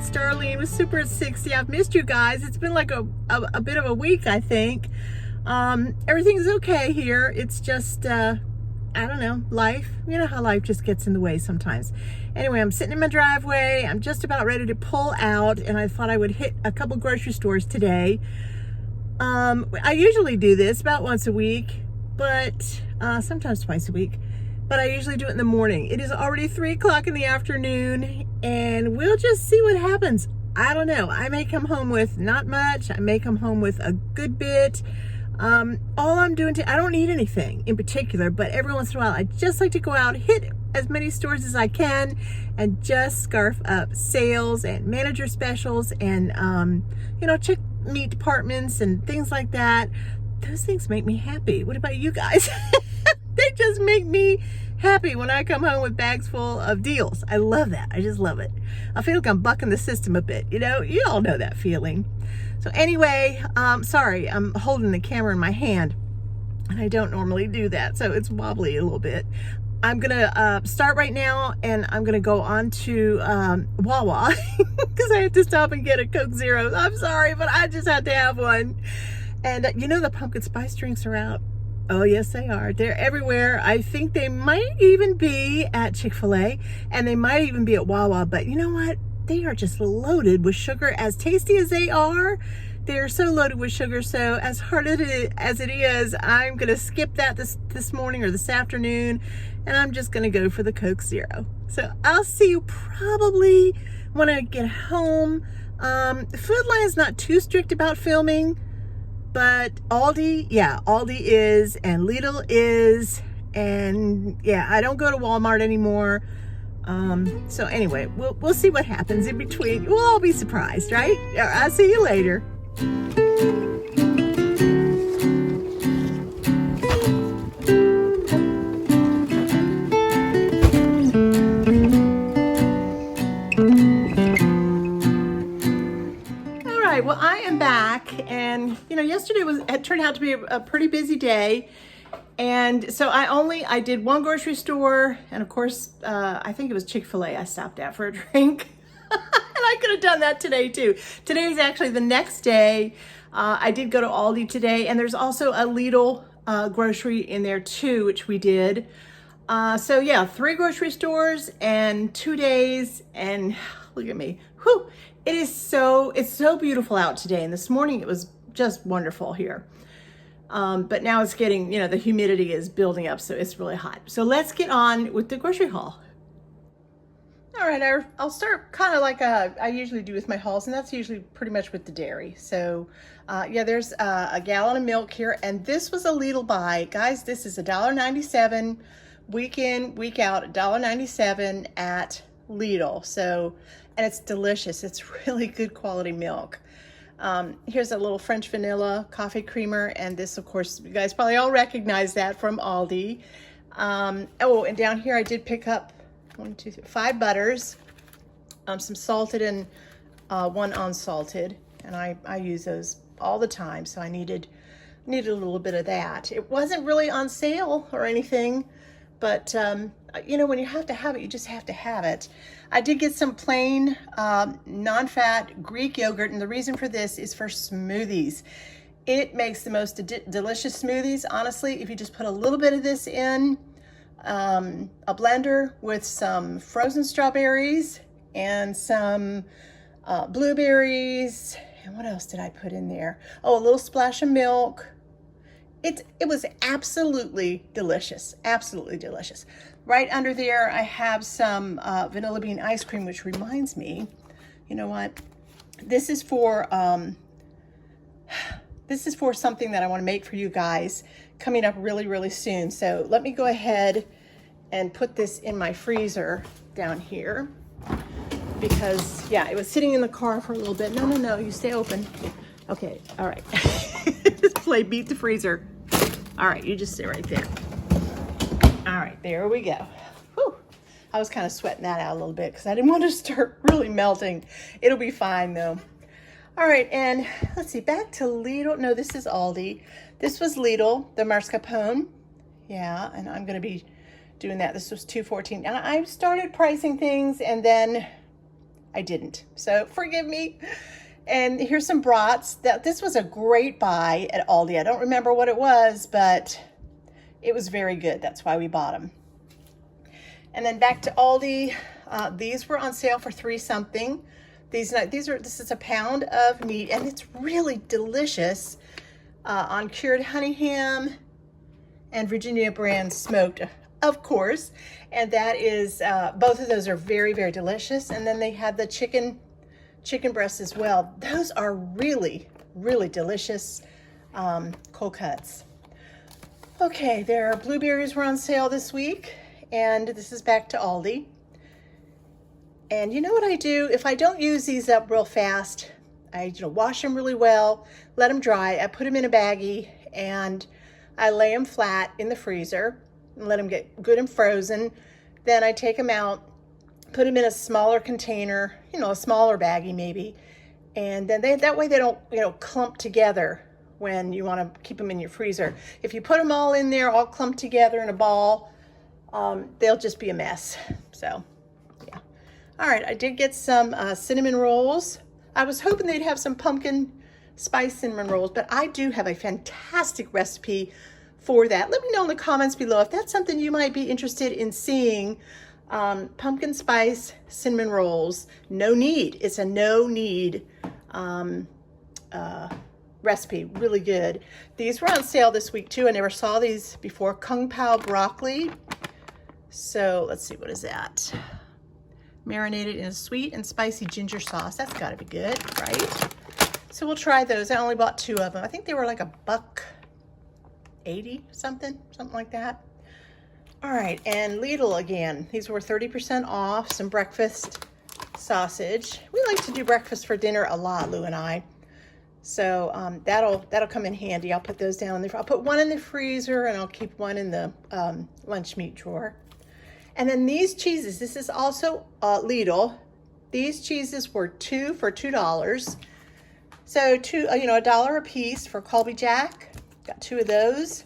it's Darlene with Super at 60. I've missed you guys. It's been like a bit of a week, I think. Everything's okay here. It's just, I don't know, life. You know how life just gets in the way sometimes. Anyway, I'm sitting in my driveway. I'm just about ready to pull out, and I thought I would hit a couple grocery stores today. I usually do this about once a week, but sometimes twice a week. But I usually do it in the morning. It is already 3 o'clock in the afternoon, and we'll just see what happens. I don't know. I may come home with not much. I may come home with a good bit. All I'm doing I don't need anything in particular, but every once in a while, I just like to go out, hit as many stores as I can, and just scarf up sales and manager specials and, check meat departments and things like that. Those things make me happy. What about you guys? They just make me happy when I come home with bags full of deals. I love that. I just love it. I feel like I'm bucking the system a bit. You all know that feeling. So anyway, sorry, I'm holding the camera in my hand, and I don't normally do that, so it's wobbly a little bit. I'm gonna start right now, and I'm gonna go on to Wawa because I have to stop and get a Coke Zero. I'm sorry, but I just had to have one. And the pumpkin spice drinks are out. Oh, yes, they are. They're everywhere. I think they might even be at Chick-fil-A, and they might even be at Wawa, but you know what? They are just loaded with sugar. As tasty as they are, they're so loaded with sugar. So as hard as it is, I'm going to skip that this morning or this afternoon, and I'm just going to go for the Coke Zero. So I'll see you probably when I get home. Food Line is not too strict about filming, but Aldi is, and Lidl is, and yeah, I don't go to Walmart anymore. So anyway, we'll see what happens in between. We'll all be surprised, right? I'll see you later. Well, I am back, and yesterday it turned out to be a pretty busy day, and so I did one grocery store, and of course I think it was Chick-fil-A I stopped at for a drink. And I could have done that today too. Today is actually the next day. I did go to Aldi today, and there's also a Lidl grocery in there too, which we did. So yeah, 3 grocery stores and 2 days, and look at me. Whew. It's so beautiful out today, and this morning it was just wonderful here. But now it's getting, the humidity is building up, so it's really hot. So let's get on with the grocery haul. All right, I'll start kind of like I usually do with my hauls, and that's usually pretty much with the dairy. So there's a gallon of milk here, and this was a Lidl buy. Guys, this is $1.97, week in, week out, $1.97 at Lidl. So, and it's delicious. It's really good quality milk. Here's a little French vanilla coffee creamer, and this, of course, you guys probably all recognize that from Aldi. Oh, and down here I did pick up 5 butters, some salted and 1 unsalted, and I use those all the time, so I needed a little bit of that. It wasn't really on sale or anything, but when you have to have it, you just have to have it. I did get some plain non-fat Greek yogurt, and the reason for this is for smoothies. It makes the most delicious smoothies, honestly, if you just put a little bit of this in a blender with some frozen strawberries and some blueberries, and what else did I put in there? Oh, a little splash of milk. It was absolutely delicious, absolutely delicious. Right under there, I have some vanilla bean ice cream, which reminds me, you know what? This is for something that I want to make for you guys coming up really, really soon. So let me go ahead and put this in my freezer down here, because yeah, it was sitting in the car for a little bit. No, you stay open. Okay, all right. Just play beat the freezer. All right, you just sit right there. All right, there we go. Whew. I was kind of sweating that out a little bit because I didn't want to start really melting. It'll be fine though. All right, and let's see, back to Lidl. No, this is Aldi. This was Lidl, the mascarpone. Yeah, and I'm gonna be doing that. This was $2.14. And I started pricing things, and then I didn't. So forgive me. And here's some brats. This was a great buy at Aldi. I don't remember what it was, but it was very good. That's why we bought them. And then back to Aldi. These were on sale for $3 something. This is a pound of meat, and it's really delicious on cured honey ham and Virginia brand smoked, of course. And that is, both of those are very, very delicious. And then they have the chicken breasts as well. Those are really, really delicious cold cuts. Okay, their blueberries were on sale this week, and this is back to Aldi. And you know what I do? If I don't use these up real fast, I wash them really well, let them dry. I put them in a baggie, and I lay them flat in the freezer and let them get good and frozen. Then I take them out, put them in a smaller container, a smaller baggie maybe, and then that way they don't, clump together when you want to keep them in your freezer. If you put them all in there, all clumped together in a ball, they'll just be a mess. So, yeah. All right, I did get some cinnamon rolls. I was hoping they'd have some pumpkin spice cinnamon rolls, but I do have a fantastic recipe for that. Let me know in the comments below if that's something you might be interested in seeing. Pumpkin spice cinnamon rolls. No need. It's a no need recipe. Really good. These were on sale this week too. I never saw these before. Kung Pao broccoli. So let's see, what is that? Marinated in a sweet and spicy ginger sauce. That's got to be good, right? So we'll try those. I only bought 2 of them. I think they were like $1.80 something like that. All right, and Lidl again. These were 30% off. Some breakfast sausage. We like to do breakfast for dinner a lot, Lou and I. So that'll come in handy. I'll put those down in the. I'll put one in the freezer, and I'll keep one in the lunch meat drawer. And then these cheeses. This is also Lidl. These cheeses were 2 for $2. So $1 a piece for Colby Jack. Got 2 of those.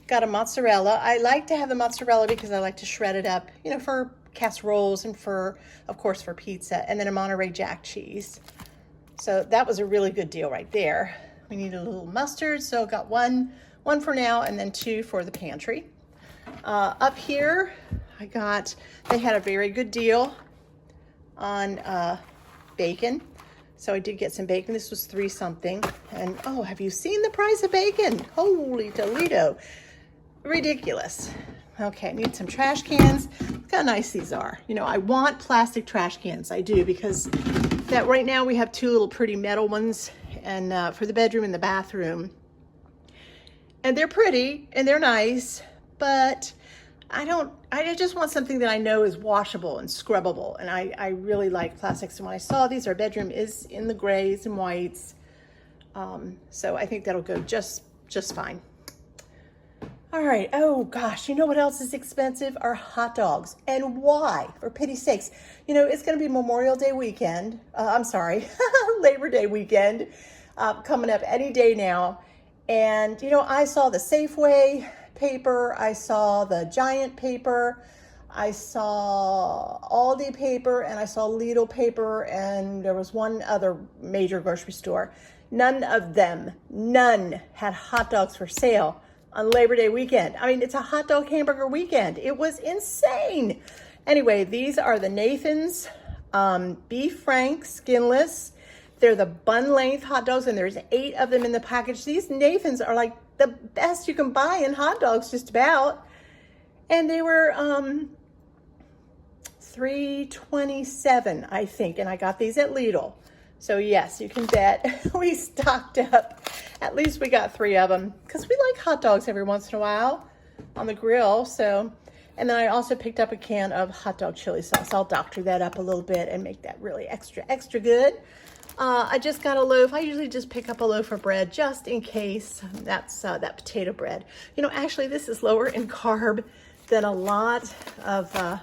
Got a mozzarella. I like to have the mozzarella because I like to shred it up, for casseroles and of course, for pizza. And then a Monterey Jack cheese. So that was a really good deal right there. We need a little mustard, so got one for now and then 2 for the pantry. Up here, they had a very good deal on bacon. So I did get some bacon. This was 3 something. And oh, have you seen the price of bacon? Holy Toledo. Ridiculous. Okay, I need some trash cans. Look how nice these are. I want plastic trash cans. I do, because that right now we have 2 little pretty metal ones, and for the bedroom and the bathroom. And they're pretty and they're nice, but I just want something that I know is washable and scrubbable, and I really like plastics. And when I saw these, our bedroom is in the grays and whites, so I think that'll go just fine. All right, oh gosh, you know what else is expensive? Are hot dogs. And why? For pity's sakes. It's gonna be Memorial Day weekend, Labor Day weekend, coming up any day now. And I saw the Safeway paper, I saw the Giant paper, I saw Aldi paper, and I saw Lidl paper, and there was one other major grocery store. None had hot dogs for sale on Labor Day weekend. I mean, it's a hot dog hamburger weekend. It was insane. Anyway, these are the Nathan's Beef Frank skinless. They're the bun length hot dogs, and there's 8 of them in the package. These Nathan's are like the best you can buy in hot dogs, just about. And they were $3.27, I think, and I got these at Lidl. So yes, you can bet we stocked up. At least we got 3 of them, because we like hot dogs every once in a while on the grill. So, and then I also picked up a can of hot dog chili sauce. I'll doctor that up a little bit and make that really extra good. I just got a loaf. I usually just pick up a loaf of bread just in case. That's that potato bread. Actually, this is lower in carb than a lot of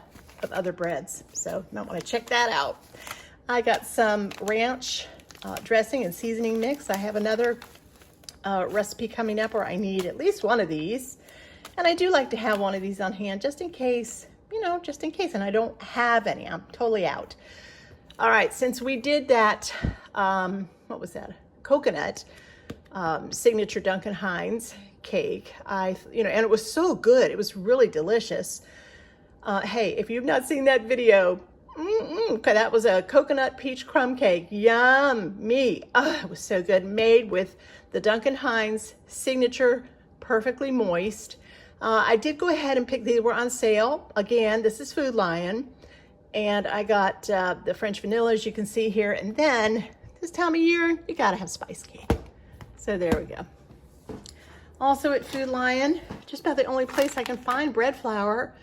other breads. So you might want to check that out. I got some ranch dressing and seasoning mix. I have another recipe coming up where I need at least one of these. And I do like to have one of these on hand just in case, and I don't have any. I'm totally out. All right, since we did that, what was that? Coconut signature Duncan Hines cake. And it was so good. It was really delicious. Hey, if you've not seen that video, okay, that was a coconut peach crumb cake. Yummy. Oh, it was so good. Made with the Duncan Hines signature perfectly moist. I did go ahead and pick, these were on sale. Again, this is Food Lion. And I got the French vanilla, as you can see here. And then this time of year, you gotta have spice cake. So there we go. Also at Food Lion, just about the only place I can find bread flour.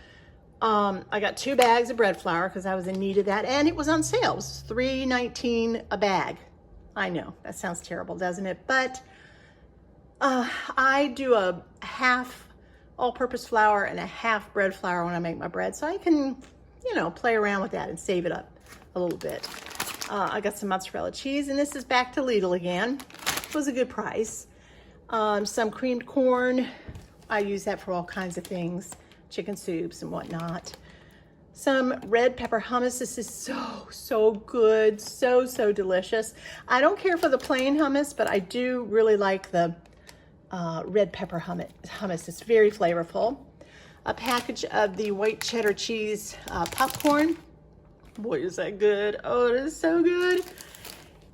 I got 2 bags of bread flour because I was in need of that, and it was on sale. It was $3.19 a bag. I know, that sounds terrible, doesn't it? But I do a half all-purpose flour and a half bread flour when I make my bread, so I can, play around with that and save it up a little bit. I got some mozzarella cheese, and this is back to Lidl again. It was a good price. Some creamed corn. I use that for all kinds of things, chicken soups and whatnot. Some red pepper hummus. This is so good, so delicious. I don't care for the plain hummus, but I do really like the red pepper hummus. It's very flavorful. A package of the white cheddar cheese popcorn. Boy, is that good. Oh, it is so good.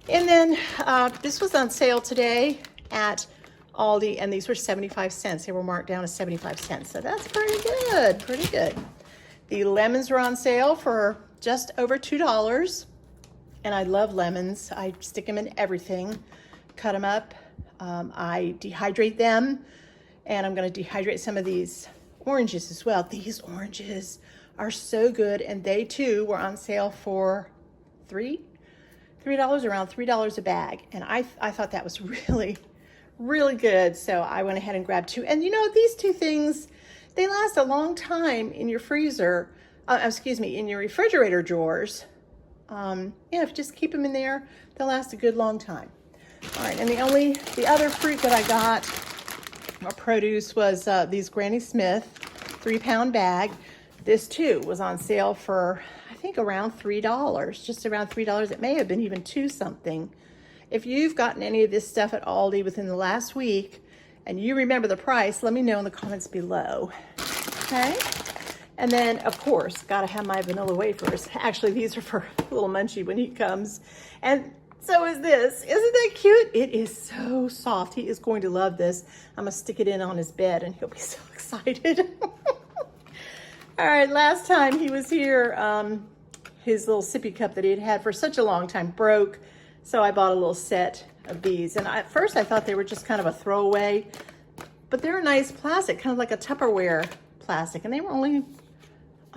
And then this was on sale today at Aldi, and these were 75 cents. They were marked down to 75 cents. So that's pretty good. The lemons were on sale for just over $2. And I love lemons. I stick them in everything, cut them up. I dehydrate them, and I'm going to dehydrate some of these oranges as well. These oranges are so good, and they too were on sale for $3, around $3 a bag. And I thought that was really good. So I went ahead and grabbed 2. And these 2 things, they last a long time in your freezer, in your refrigerator drawers. If you just keep them in there, they'll last a good long time. All right, and the other fruit that I got, or produce, was these Granny Smith 3-pound bag. This too was on sale for, I think, around $3, just around $3. It may have been even 2 something. If you've gotten any of this stuff at Aldi within the last week and you remember the price, let me know in the comments below. Okay? And then, of course, gotta have my vanilla wafers. Actually, these are for little Munchie when he comes. And so is this. Isn't that cute? It is so soft. He is going to love this. I'm gonna stick it in on his bed and he'll be so excited. All right, last time he was here, his little sippy cup that he had had for such a long time broke. So I bought a little set of these. And at first I thought they were just kind of a throwaway, but they're a nice plastic, kind of like a Tupperware plastic. And they were only,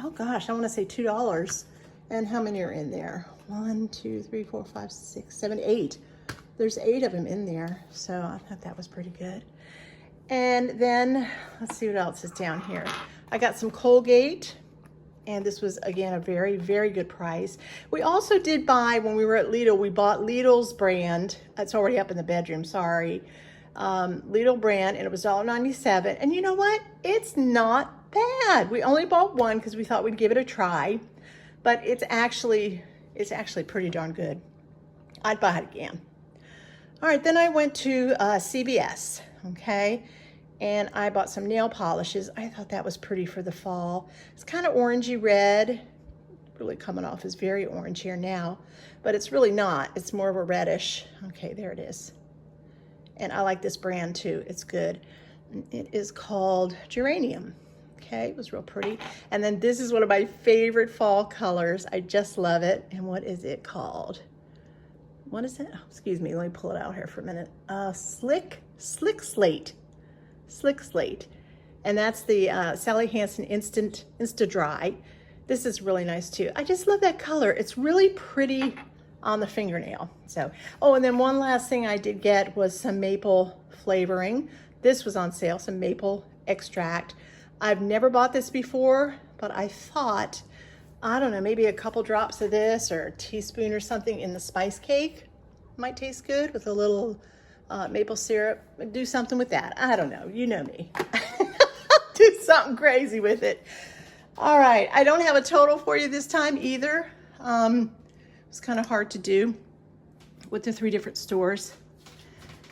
oh gosh, I want to say $2. And how many are in there? 1, 2, 3, 4, 5, 6, 7, 8. There's 8 of them in there. So I thought that was pretty good. And then let's see what else is down here. I got some Colgate. And this was, again, a very good price. We also did buy, when we were at Lidl, we bought Lidl's brand. It's already up in the bedroom, sorry. Lidl brand, and it was $1.97. And you know what? It's not bad. We only bought one because we thought we'd give it a try. But it's actually pretty darn good. I'd buy it again. All right, then I went to CVS, okay? And I bought some nail polishes. I thought that was pretty for the fall. It's kind of orangey red. Really coming off as very orange here now, but it's really not. It's more of a reddish. Okay, there it is. And I like this brand too. It's good. It is called Geranium. Okay, it was real pretty. And then this is one of my favorite fall colors. I just love it. And what is it called? What is it? Oh, excuse me, let me pull it out here for a minute. Slick Slate. Slick Slate. And that's the Sally Hansen Insta Dry. This is really nice too. I just love that color. It's really pretty on the fingernail. So, oh, and then one last thing I did get was some maple flavoring. This was on sale, some maple extract. I've never bought this before, but I thought, I don't know, maybe a couple drops of this or a teaspoon or something in the spice cake might taste good with a little maple syrup. Do something with that. I don't know. You know me. Do something crazy with it. All right. I don't have a total for you this time either. It It's kind of hard to do with the 3 different stores.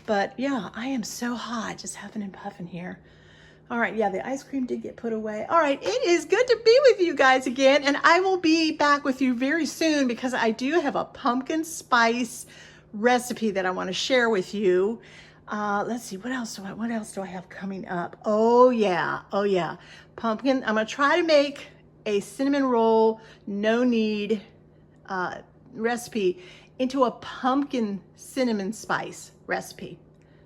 But yeah, I am so hot, just huffing and puffing here. All right, yeah, the ice cream did get put away. All right, it is good to be with you guys again, and I will be back with you very soon because I do have a pumpkin spice recipe that I want to share with you. Let's see, what else do I have coming up? Oh yeah, pumpkin. I'm gonna try to make a cinnamon roll, no knead recipe into a pumpkin cinnamon spice recipe.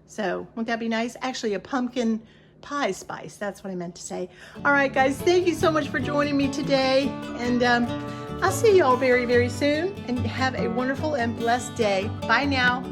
So won't that be nice? Actually, a pumpkin pie spice. That's what I meant to say. All right, guys, thank you so much for joining me today. And I'll see you all very, very soon. And have a wonderful and blessed day. Bye now.